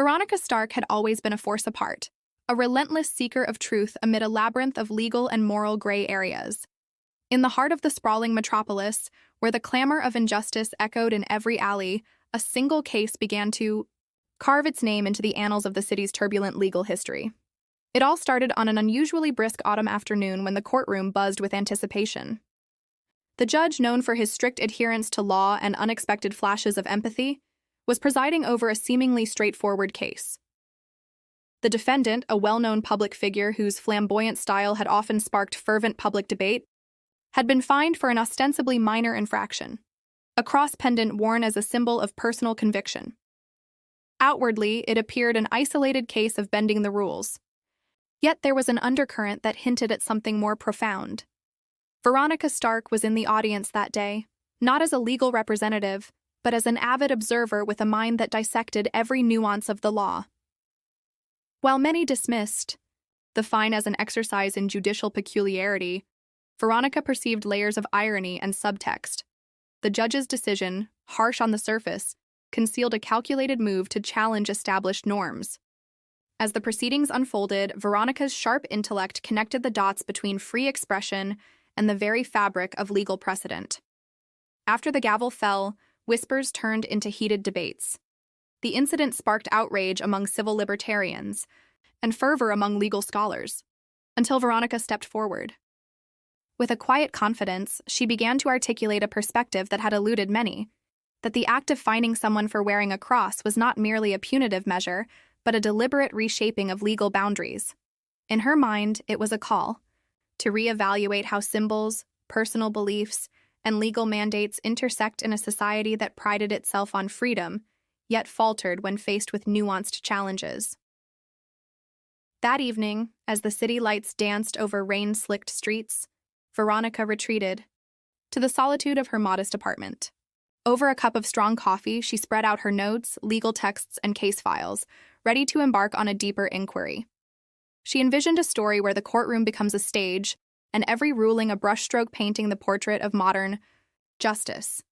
Veronica Stark had always been a force apart, a relentless seeker of truth amid a labyrinth of legal and moral gray areas. In the heart of the sprawling metropolis, where the clamor of injustice echoed in every alley, a single case began to carve its name into the annals of the city's turbulent legal history. It all started on an unusually brisk autumn afternoon when the courtroom buzzed with anticipation. The judge, known for his strict adherence to law and unexpected flashes of empathy, was presiding over a seemingly straightforward case. The defendant, a well-known public figure whose flamboyant style had often sparked fervent public debate, had been fined for an ostensibly minor infraction, a cross pendant worn as a symbol of personal conviction. Outwardly, it appeared an isolated case of bending the rules. Yet there was an undercurrent that hinted at something more profound. Veronica Stark was in the audience that day, not as a legal representative, but as an avid observer with a mind that dissected every nuance of the law. While many dismissed the fine as an exercise in judicial peculiarity, Veronica perceived layers of irony and subtext. The judge's decision, harsh on the surface, concealed a calculated move to challenge established norms. As the proceedings unfolded, Veronica's sharp intellect connected the dots between free expression and the very fabric of legal precedent. After the gavel fell, whispers turned into heated debates. The incident sparked outrage among civil libertarians and fervor among legal scholars, until Veronica stepped forward. With a quiet confidence, she began to articulate a perspective that had eluded many, that the act of fining someone for wearing a cross was not merely a punitive measure, but a deliberate reshaping of legal boundaries. In her mind, it was a call to reevaluate how symbols, personal beliefs, and legal mandates intersect in a society that prided itself on freedom, yet faltered when faced with nuanced challenges. That evening, as the city lights danced over rain-slicked streets, Veronica retreated to the solitude of her modest apartment. Over a cup of strong coffee, she spread out her notes, legal texts, and case files, ready to embark on a deeper inquiry. She envisioned a story where the courtroom becomes a stage, and every ruling a brushstroke painting the portrait of modern justice.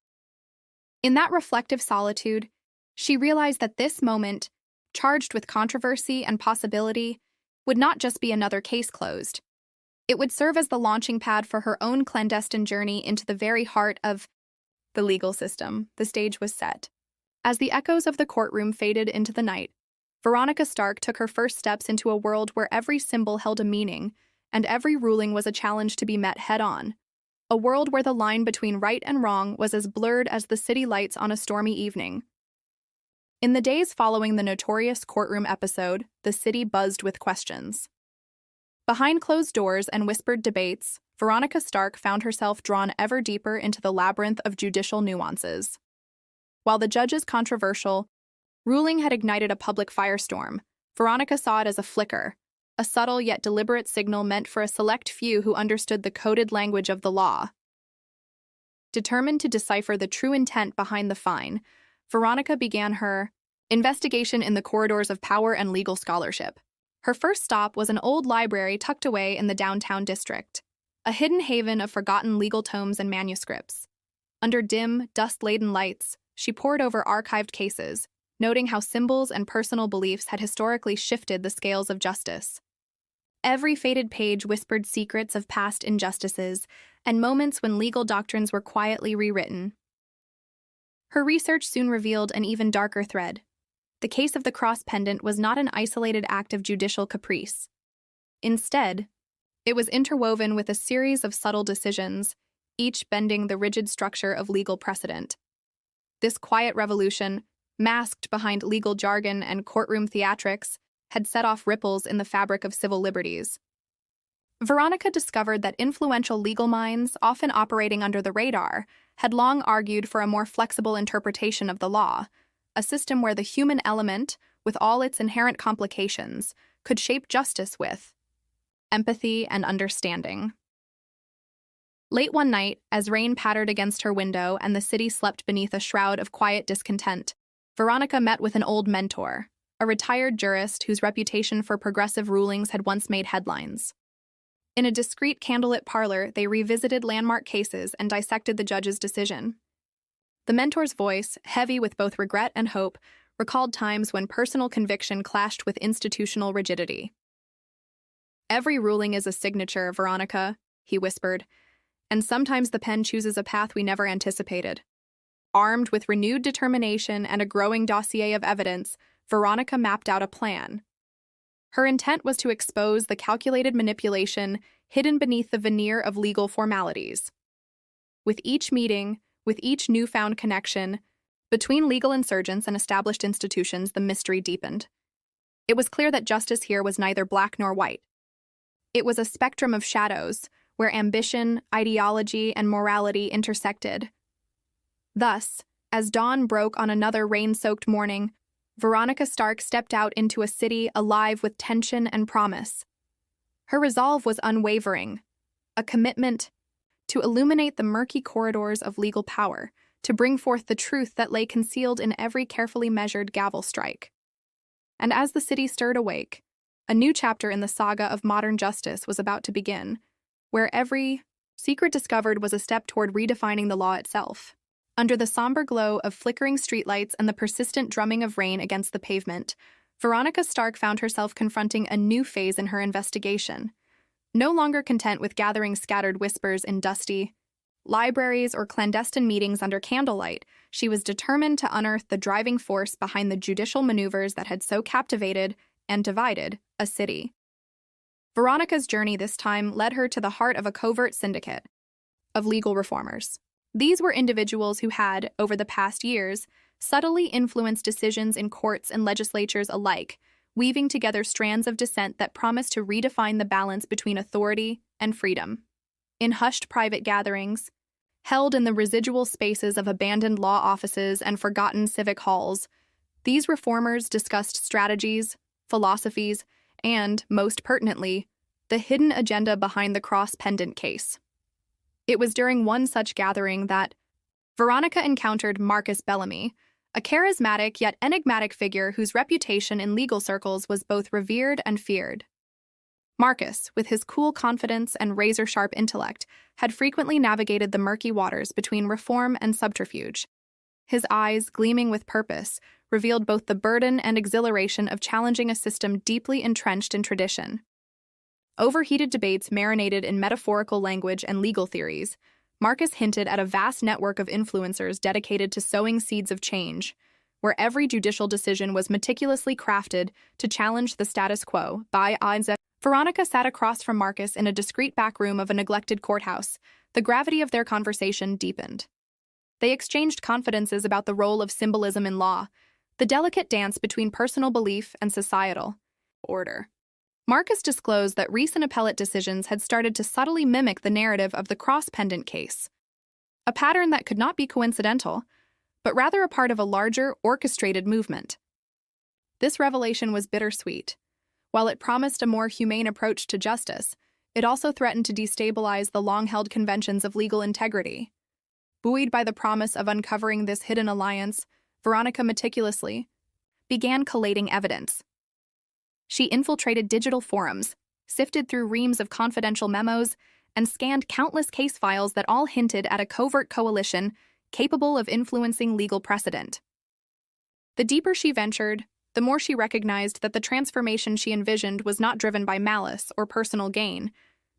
In that reflective solitude, she realized that this moment, charged with controversy and possibility, would not just be another case closed. It would serve as the launching pad for her own clandestine journey into the very heart of the legal system. The stage was set. As the echoes of the courtroom faded into the night, Veronica Stark took her first steps into a world where every symbol held a meaning and every ruling was a challenge to be met head-on. A world where the line between right and wrong was as blurred as the city lights on a stormy evening. In the days following the notorious courtroom episode, the city buzzed with questions. Behind closed doors and whispered debates, Veronica Stark found herself drawn ever deeper into the labyrinth of judicial nuances. While the judge's controversial ruling had ignited a public firestorm, Veronica saw it as a flicker, a subtle yet deliberate signal meant for a select few who understood the coded language of the law. Determined to decipher the true intent behind the fine, Veronica began her investigation in the corridors of power and legal scholarship. Her first stop was an old library tucked away in the downtown district, a hidden haven of forgotten legal tomes and manuscripts. Under dim, dust-laden lights, she pored over archived cases, noting how symbols and personal beliefs had historically shifted the scales of justice. Every faded page whispered secrets of past injustices and moments when legal doctrines were quietly rewritten. Her research soon revealed an even darker thread. The case of the cross pendant was not an isolated act of judicial caprice. Instead, it was interwoven with a series of subtle decisions, each bending the rigid structure of legal precedent. This quiet revolution, masked behind legal jargon and courtroom theatrics, had set off ripples in the fabric of civil liberties. Veronica discovered that influential legal minds, often operating under the radar, had long argued for a more flexible interpretation of the law, a system where the human element, with all its inherent complications, could shape justice with empathy and understanding. Late one night, as rain pattered against her window and the city slept beneath a shroud of quiet discontent, Veronica met with an old mentor, a retired jurist whose reputation for progressive rulings had once made headlines. In a discreet candlelit parlor, they revisited landmark cases and dissected the judge's decision. The mentor's voice, heavy with both regret and hope, recalled times when personal conviction clashed with institutional rigidity. "Every ruling is a signature, Veronica," he whispered, "and sometimes the pen chooses a path we never anticipated." Armed with renewed determination and a growing dossier of evidence, Veronica mapped out a plan. Her intent was to expose the calculated manipulation hidden beneath the veneer of legal formalities. With each meeting, with each newfound connection, between legal insurgents and established institutions, the mystery deepened. It was clear that justice here was neither black nor white. It was a spectrum of shadows, where ambition, ideology, and morality intersected. Thus, as dawn broke on another rain-soaked morning, Veronica Stark stepped out into a city alive with tension and promise. Her resolve was unwavering, a commitment to illuminate the murky corridors of legal power, to bring forth the truth that lay concealed in every carefully measured gavel strike. And as the city stirred awake, a new chapter in the saga of modern justice was about to begin, where every secret discovered was a step toward redefining the law itself. Under the somber glow of flickering streetlights and the persistent drumming of rain against the pavement, Veronica Stark found herself confronting a new phase in her investigation. No longer content with gathering scattered whispers in dusty libraries or clandestine meetings under candlelight, she was determined to unearth the driving force behind the judicial maneuvers that had so captivated and divided a city. Veronica's journey this time led her to the heart of a covert syndicate of legal reformers. These were individuals who had, over the past years, subtly influenced decisions in courts and legislatures alike, weaving together strands of dissent that promised to redefine the balance between authority and freedom. In hushed private gatherings, held in the residual spaces of abandoned law offices and forgotten civic halls, these reformers discussed strategies, philosophies, and, most pertinently, the hidden agenda behind the cross-pendant case. It was during one such gathering that Veronica encountered Marcus Bellamy, a charismatic yet enigmatic figure whose reputation in legal circles was both revered and feared. Marcus, with his cool confidence and razor-sharp intellect, had frequently navigated the murky waters between reform and subterfuge. His eyes, gleaming with purpose, revealed both the burden and exhilaration of challenging a system deeply entrenched in tradition. Overheated debates marinated in metaphorical language and legal theories, Marcus hinted at a vast network of influencers dedicated to sowing seeds of change, where every judicial decision was meticulously crafted to challenge the status quo. By odds, Veronica sat across from Marcus in a discreet back room of a neglected courthouse. The gravity of their conversation deepened. They exchanged confidences about the role of symbolism in law, the delicate dance between personal belief and societal order. Marcus disclosed that recent appellate decisions had started to subtly mimic the narrative of the cross-pendant case, a pattern that could not be coincidental, but rather a part of a larger, orchestrated movement. This revelation was bittersweet. While it promised a more humane approach to justice, it also threatened to destabilize the long-held conventions of legal integrity. Buoyed by the promise of uncovering this hidden alliance, Veronica meticulously began collating evidence. She infiltrated digital forums, sifted through reams of confidential memos, and scanned countless case files that all hinted at a covert coalition capable of influencing legal precedent. The deeper she ventured, the more she recognized that the transformation she envisioned was not driven by malice or personal gain,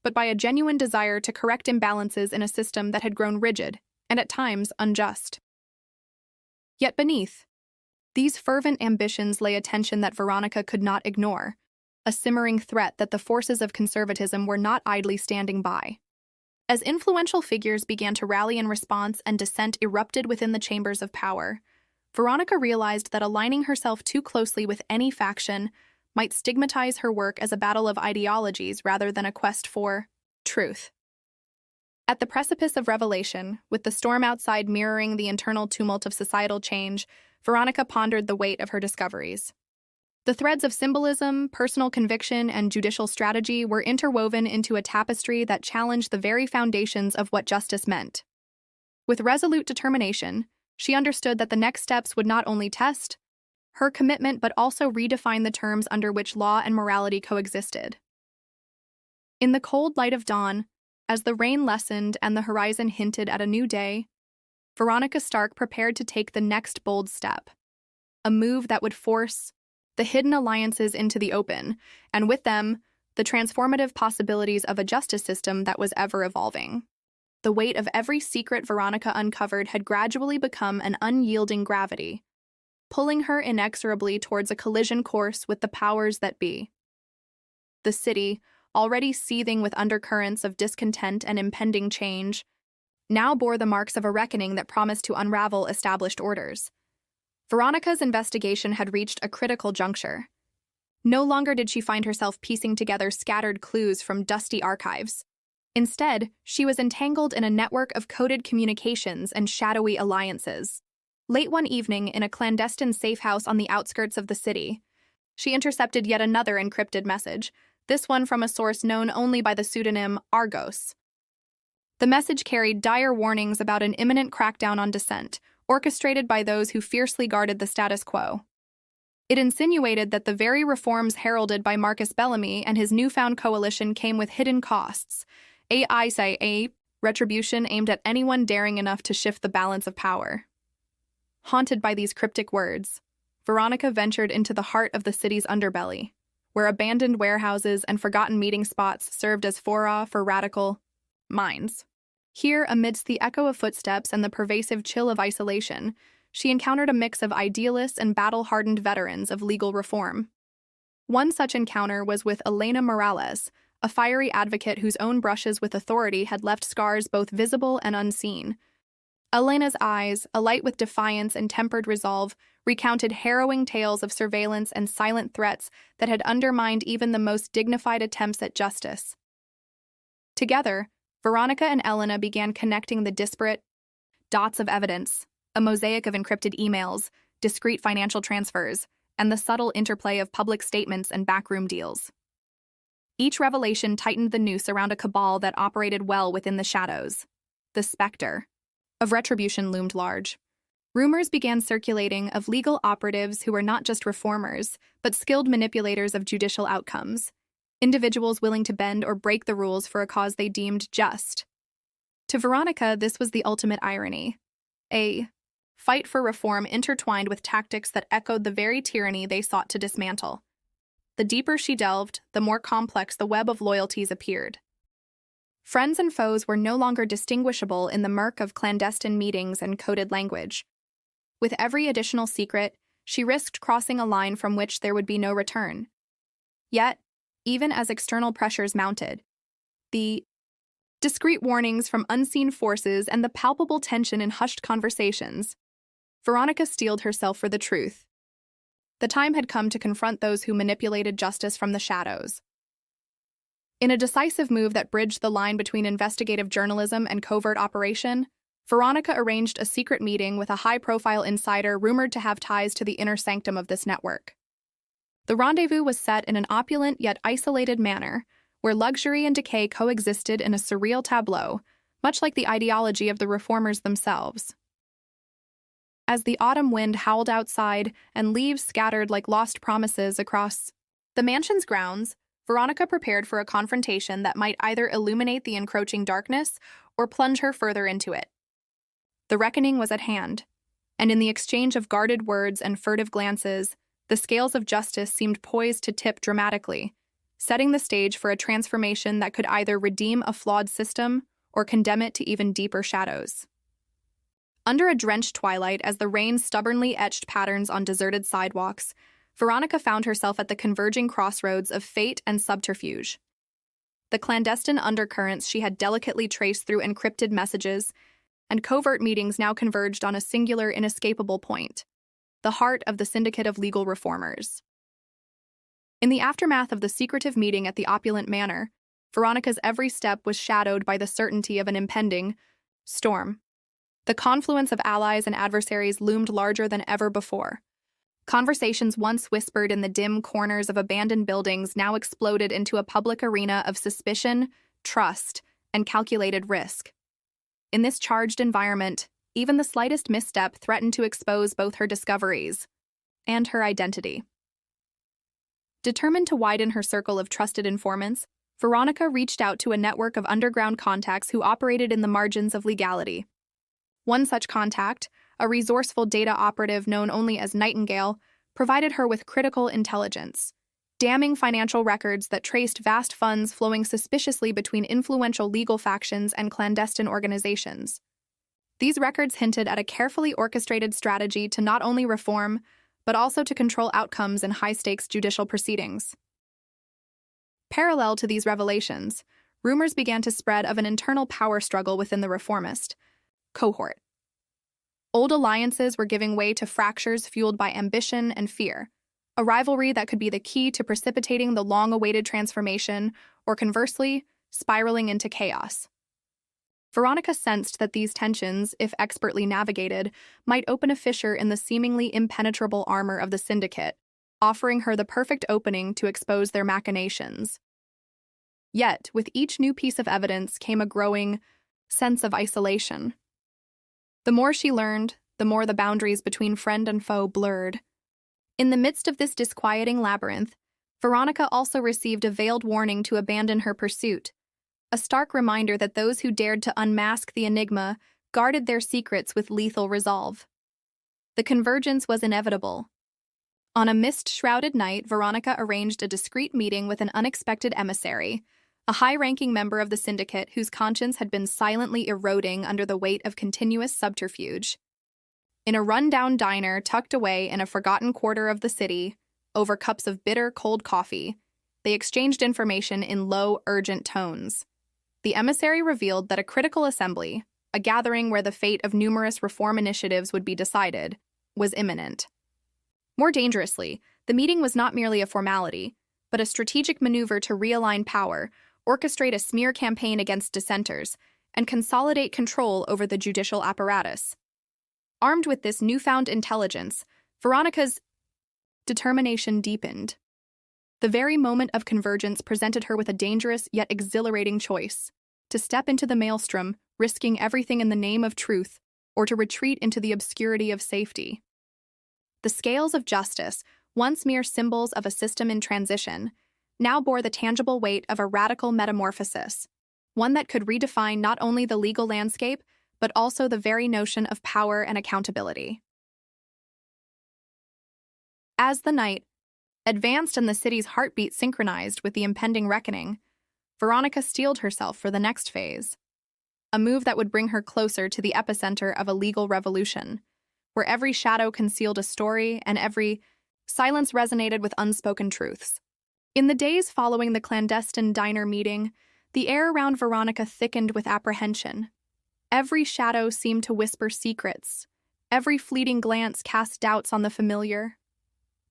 but by a genuine desire to correct imbalances in a system that had grown rigid and at times unjust. Yet beneath these fervent ambitions lay a tension that Veronica could not ignore, a simmering threat that the forces of conservatism were not idly standing by. As influential figures began to rally in response and dissent erupted within the chambers of power, Veronica realized that aligning herself too closely with any faction might stigmatize her work as a battle of ideologies rather than a quest for truth. At the precipice of revelation, with the storm outside mirroring the internal tumult of societal change, Veronica pondered the weight of her discoveries. The threads of symbolism, personal conviction, and judicial strategy were interwoven into a tapestry that challenged the very foundations of what justice meant. With resolute determination, she understood that the next steps would not only test her commitment but also redefine the terms under which law and morality coexisted. In the cold light of dawn, as the rain lessened and the horizon hinted at a new day, Veronica Stark prepared to take the next bold step. a move that would force the hidden alliances into the open, and with them, the transformative possibilities of a justice system that was ever evolving. The weight of every secret Veronica uncovered had gradually become an unyielding gravity, pulling her inexorably towards a collision course with the powers that be. The city, already seething with undercurrents of discontent and impending change, now bore the marks of a reckoning that promised to unravel established orders. Veronica's investigation had reached a critical juncture. No longer did she find herself piecing together scattered clues from dusty archives. Instead, she was entangled in a network of coded communications and shadowy alliances. Late one evening, in a clandestine safe house on the outskirts of the city, she intercepted yet another encrypted message, this one from a source known only by the pseudonym Argos. The message carried dire warnings about an imminent crackdown on dissent, orchestrated by those who fiercely guarded the status quo. It insinuated that the very reforms heralded by Marcus Bellamy and his newfound coalition came with hidden costs, a retribution aimed at anyone daring enough to shift the balance of power. Haunted by these cryptic words, Veronica ventured into the heart of the city's underbelly, where abandoned warehouses and forgotten meeting spots served as fora for radical minds. Here, amidst the echo of footsteps and the pervasive chill of isolation, she encountered a mix of idealists and battle-hardened veterans of legal reform. One such encounter was with Elena Morales, a fiery advocate whose own brushes with authority had left scars both visible and unseen. Elena's eyes, alight with defiance and tempered resolve, recounted harrowing tales of surveillance and silent threats that had undermined even the most dignified attempts at justice. Together, Veronica and Elena began connecting the disparate dots of evidence, a mosaic of encrypted emails, discreet financial transfers, and the subtle interplay of public statements and backroom deals. Each revelation tightened the noose around a cabal that operated well within the shadows. The specter of retribution loomed large. Rumors began circulating of legal operatives who were not just reformers, but skilled manipulators of judicial outcomes, individuals willing to bend or break the rules for a cause they deemed just. To Veronica, this was the ultimate irony. A fight for reform intertwined with tactics that echoed the very tyranny they sought to dismantle. The deeper she delved, the more complex the web of loyalties appeared. Friends and foes were no longer distinguishable in the murk of clandestine meetings and coded language. With every additional secret, she risked crossing a line from which there would be no return. Yet, even as external pressures mounted, the discreet warnings from unseen forces and the palpable tension in hushed conversations, Veronica steeled herself for the truth. The time had come to confront those who manipulated justice from the shadows. In a decisive move that bridged the line between investigative journalism and covert operation, Veronica arranged a secret meeting with a high-profile insider rumored to have ties to the inner sanctum of this network. The rendezvous was set in an opulent yet isolated manner, where luxury and decay coexisted in a surreal tableau, much like the ideology of the reformers themselves. As the autumn wind howled outside and leaves scattered like lost promises across the mansion's grounds, Veronica prepared for a confrontation that might either illuminate the encroaching darkness or plunge her further into it. The reckoning was at hand, and in the exchange of guarded words and furtive glances, the scales of justice seemed poised to tip dramatically, setting the stage for a transformation that could either redeem a flawed system or condemn it to even deeper shadows. Under a drenched twilight, as the rain stubbornly etched patterns on deserted sidewalks, Veronica found herself at the converging crossroads of fate and subterfuge. The clandestine undercurrents she had delicately traced through encrypted messages and covert meetings now converged on a singular, inescapable point: the heart of the Syndicate of legal reformers. In the aftermath of the secretive meeting at the opulent manor, Veronica's every step was shadowed by the certainty of an impending storm. The confluence of allies and adversaries loomed larger than ever before. Conversations once whispered in the dim corners of abandoned buildings now exploded into a public arena of suspicion, trust, and calculated risk. In this charged environment, even the slightest misstep threatened to expose both her discoveries and her identity. Determined to widen her circle of trusted informants, Veronica reached out to a network of underground contacts who operated in the margins of legality. One such contact, a resourceful data operative known only as Nightingale, provided her with critical intelligence, damning financial records that traced vast funds flowing suspiciously between influential legal factions and clandestine organizations. These records hinted at a carefully orchestrated strategy to not only reform, but also to control outcomes in high-stakes judicial proceedings. Parallel to these revelations, rumors began to spread of an internal power struggle within the reformist cohort. Old alliances were giving way to fractures fueled by ambition and fear, a rivalry that could be the key to precipitating the long-awaited transformation, or conversely, spiraling into chaos. Veronica sensed that these tensions, if expertly navigated, might open a fissure in the seemingly impenetrable armor of the Syndicate, offering her the perfect opening to expose their machinations. Yet, with each new piece of evidence came a growing sense of isolation. The more she learned, the more the boundaries between friend and foe blurred. In the midst of this disquieting labyrinth, Veronica also received a veiled warning to abandon her pursuit, a stark reminder that those who dared to unmask the enigma guarded their secrets with lethal resolve. The convergence was inevitable. On a mist-shrouded night, Veronica arranged a discreet meeting with an unexpected emissary, a high-ranking member of the Syndicate whose conscience had been silently eroding under the weight of continuous subterfuge. In a run-down diner tucked away in a forgotten quarter of the city, over cups of bitter, cold coffee, they exchanged information in low, urgent tones. The emissary revealed that a critical assembly, a gathering where the fate of numerous reform initiatives would be decided, was imminent. More dangerously, the meeting was not merely a formality, but a strategic maneuver to realign power, orchestrate a smear campaign against dissenters, and consolidate control over the judicial apparatus. Armed with this newfound intelligence, Veronica's determination deepened. The very moment of convergence presented her with a dangerous yet exhilarating choice: to step into the maelstrom, risking everything in the name of truth, or to retreat into the obscurity of safety. The scales of justice, once mere symbols of a system in transition, now bore the tangible weight of a radical metamorphosis, one that could redefine not only the legal landscape, but also the very notion of power and accountability. As the night advanced and the city's heartbeat synchronized with the impending reckoning, Veronica steeled herself for the next phase, a move that would bring her closer to the epicenter of a legal revolution, where every shadow concealed a story and every silence resonated with unspoken truths. In the days following the clandestine diner meeting, the air around Veronica thickened with apprehension. Every shadow seemed to whisper secrets. Every fleeting glance cast doubts on the familiar.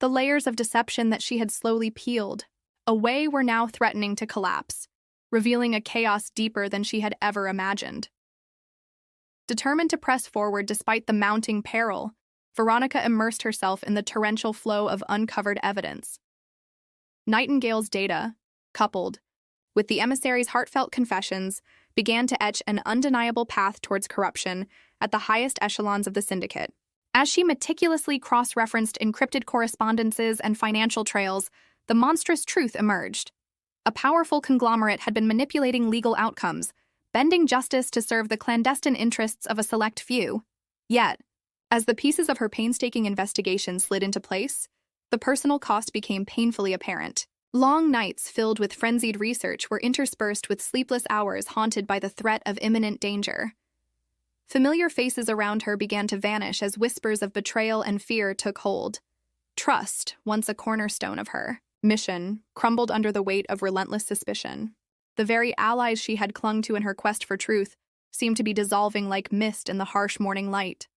The layers of deception that she had slowly peeled away were now threatening to collapse, revealing a chaos deeper than she had ever imagined. Determined to press forward despite the mounting peril, Veronica immersed herself in the torrential flow of uncovered evidence. Nightingale's data, coupled with the emissary's heartfelt confessions, began to etch an undeniable path towards corruption at the highest echelons of the Syndicate. As she meticulously cross-referenced encrypted correspondences and financial trails, the monstrous truth emerged. A powerful conglomerate had been manipulating legal outcomes, bending justice to serve the clandestine interests of a select few. Yet, as the pieces of her painstaking investigation slid into place, the personal cost became painfully apparent. Long nights filled with frenzied research were interspersed with sleepless hours haunted by the threat of imminent danger. Familiar faces around her began to vanish as whispers of betrayal and fear took hold. Trust, once a cornerstone of her mission, crumbled under the weight of relentless suspicion. The very allies she had clung to in her quest for truth seemed to be dissolving like mist in the harsh morning light.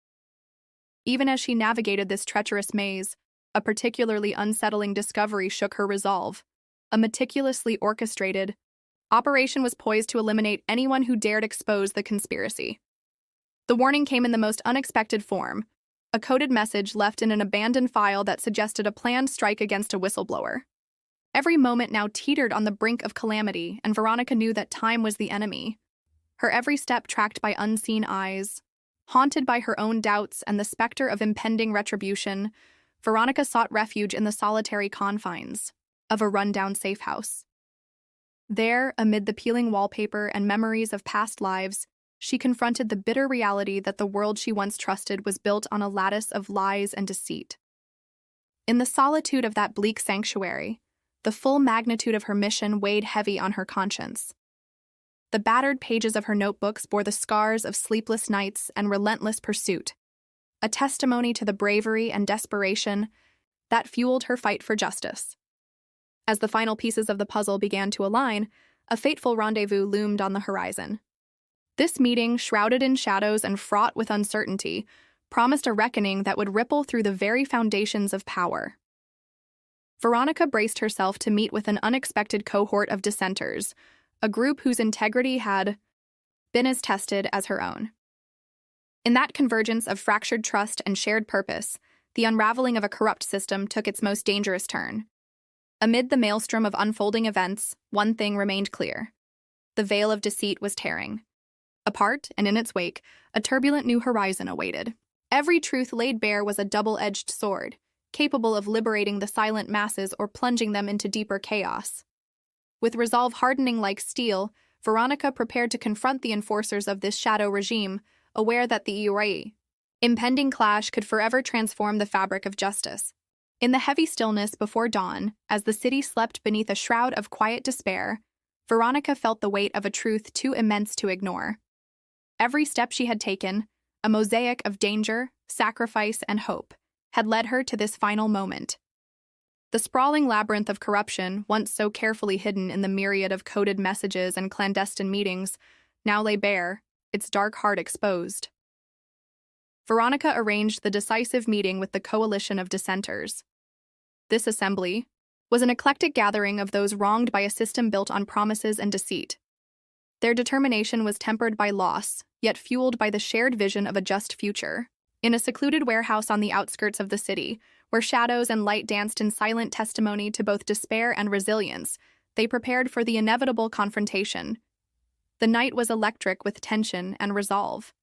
Even as she navigated this treacherous maze, a particularly unsettling discovery shook her resolve. A meticulously orchestrated operation was poised to eliminate anyone who dared expose the conspiracy. The warning came in the most unexpected form, a coded message left in an abandoned file that suggested a planned strike against a whistleblower. Every moment now teetered on the brink of calamity, and Veronica knew that time was the enemy. Her every step tracked by unseen eyes. Haunted by her own doubts and the specter of impending retribution, Veronica sought refuge in the solitary confines of a rundown safe house. There, amid the peeling wallpaper and memories of past lives, she confronted the bitter reality that the world she once trusted was built on a lattice of lies and deceit. In the solitude of that bleak sanctuary, the full magnitude of her mission weighed heavy on her conscience. The battered pages of her notebooks bore the scars of sleepless nights and relentless pursuit, a testimony to the bravery and desperation that fueled her fight for justice. As the final pieces of the puzzle began to align, a fateful rendezvous loomed on the horizon. This meeting, shrouded in shadows and fraught with uncertainty, promised a reckoning that would ripple through the very foundations of power. Veronica braced herself to meet with an unexpected cohort of dissenters, a group whose integrity had been as tested as her own. In that convergence of fractured trust and shared purpose, the unraveling of a corrupt system took its most dangerous turn. Amid the maelstrom of unfolding events, one thing remained clear. The veil of deceit was tearing. Apart, and in its wake, a turbulent new horizon awaited. Every truth laid bare was a double-edged sword, capable of liberating the silent masses or plunging them into deeper chaos. With resolve hardening like steel, Veronica prepared to confront the enforcers of this shadow regime, aware that the impending clash could forever transform the fabric of justice. In the heavy stillness before dawn, as the city slept beneath a shroud of quiet despair, Veronica felt the weight of a truth too immense to ignore. Every step she had taken, a mosaic of danger, sacrifice, and hope, had led her to this final moment. The sprawling labyrinth of corruption, once so carefully hidden in the myriad of coded messages and clandestine meetings, now lay bare, its dark heart exposed. Veronica arranged the decisive meeting with the coalition of dissenters. This assembly was an eclectic gathering of those wronged by a system built on promises and deceit. Their determination was tempered by loss, yet fueled by the shared vision of a just future. In a secluded warehouse on the outskirts of the city, where shadows and light danced in silent testimony to both despair and resilience, they prepared for the inevitable confrontation. The night was electric with tension and resolve.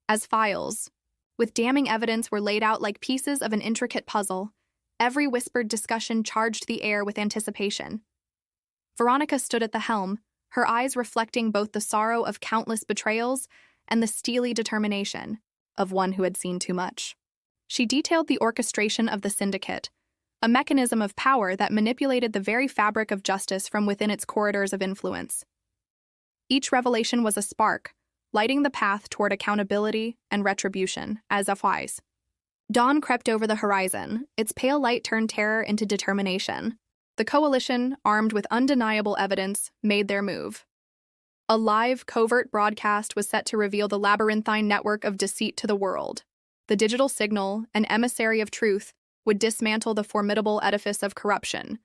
As files, with damning evidence, were laid out like pieces of an intricate puzzle, every whispered discussion charged the air with anticipation. Veronica stood at the helm, her eyes reflecting both the sorrow of countless betrayals and the steely determination of one who had seen too much. She detailed the orchestration of the Syndicate, a mechanism of power that manipulated the very fabric of justice from within its corridors of influence. Each revelation was a spark, lighting the path toward accountability and retribution, as always. Dawn crept over the horizon, its pale light turned terror into determination. The coalition, armed with undeniable evidence, made their move. A live, covert broadcast was set to reveal the labyrinthine network of deceit to the world. The digital signal, an emissary of truth, would dismantle the formidable edifice of corruption,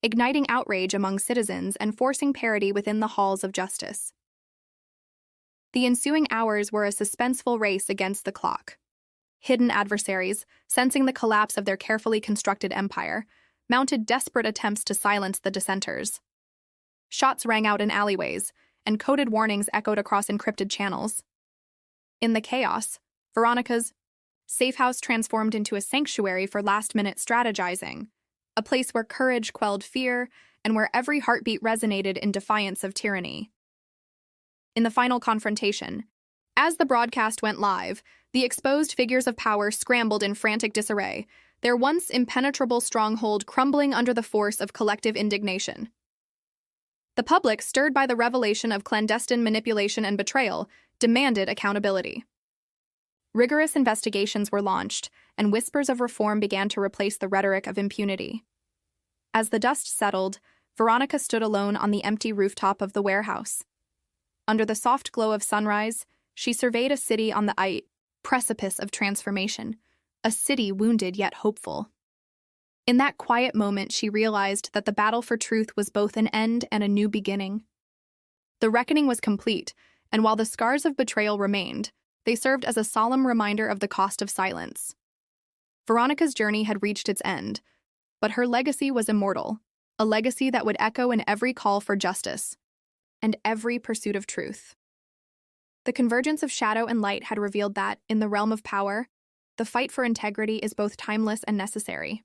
igniting outrage among citizens and forcing parity within the halls of justice. The ensuing hours were a suspenseful race against the clock. Hidden adversaries, sensing the collapse of their carefully constructed empire, mounted desperate attempts to silence the dissenters. Shots rang out in alleyways, and coded warnings echoed across encrypted channels. In the chaos, Veronica's safe house transformed into a sanctuary for last-minute strategizing, a place where courage quelled fear and where every heartbeat resonated in defiance of tyranny. In the final confrontation, as the broadcast went live, the exposed figures of power scrambled in frantic disarray, their once impenetrable stronghold crumbling under the force of collective indignation. The public, stirred by the revelation of clandestine manipulation and betrayal, demanded accountability. Rigorous investigations were launched, and whispers of reform began to replace the rhetoric of impunity. As the dust settled, Veronica stood alone on the empty rooftop of the warehouse. Under the soft glow of sunrise, she surveyed a city on the precipice of transformation, a city wounded yet hopeful. In that quiet moment, she realized that the battle for truth was both an end and a new beginning. The reckoning was complete, and while the scars of betrayal remained, they served as a solemn reminder of the cost of silence. Veronica's journey had reached its end, but her legacy was immortal, a legacy that would echo in every call for justice and every pursuit of truth. The convergence of shadow and light had revealed that, in the realm of power, the fight for integrity is both timeless and necessary.